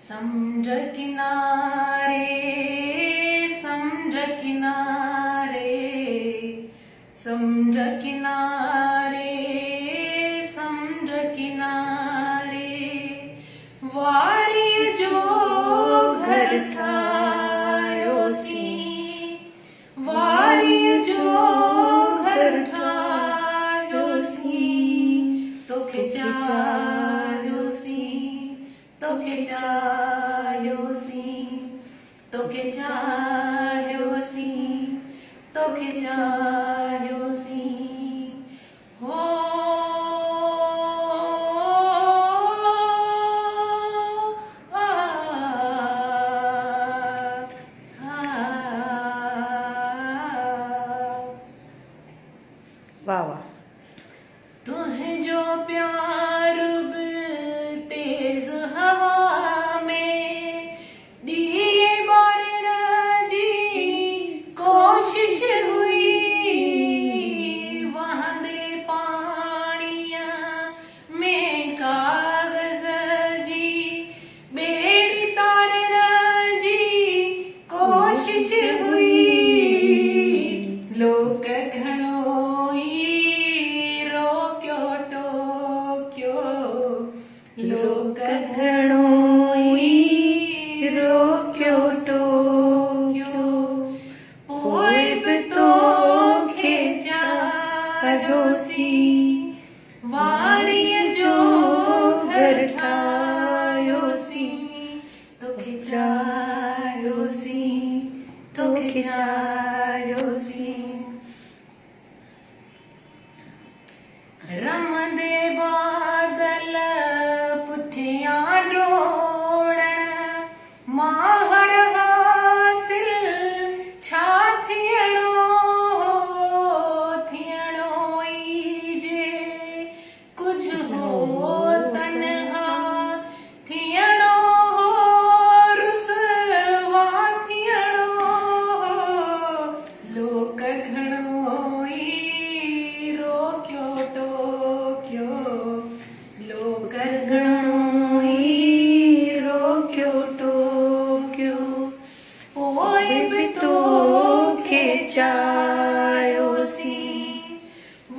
समुद्र किनारे समुद्र किनारे समुद्र किनारे समुद्र किनारे वारी जो घर ठायो सी वारी जो घर ठायो सी तोखे चाह्यो सी तोखे चाह्यो सी तोखे चाह्यो सी तोखे चाह्यो सी हो वाह वाह। तुझो प्यार भी तेज हवा में दिए बारण जी कोशिश हुई वहंदे पाणीअ में कागज़ जी बेड़ी तारण जी कोशिश हुई लोक घणो लोक घणो ई रोकियो टोकियो पोइ बि तोखे चाह्यो सी वारीअ जो घर ठाहियो सी तोखे चाह्यो सी तोखे चाह्यो सी रमंदे बादल पुठियां डोड़ण माहण हासिल छा थियणो थियणो ई जे कुझु हो तन्हा थियणो हो रुसवा थियणो लोक घणो ई रोकियो टोकियो लोक घणो ई रोकियो टोकियो पोइ बि तोखे चाह्यो सी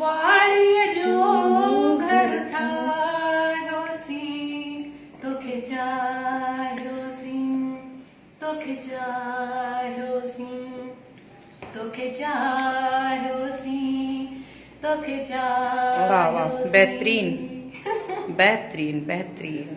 वारीअ जो घर ठाहियो सी तोखे चाह्यो सी तोखे चाह्यो सी तोखे चाह्यो सी तोखे चाह्यो वाह वाह, बेहतरीन बेहतरीन बेहतरीन।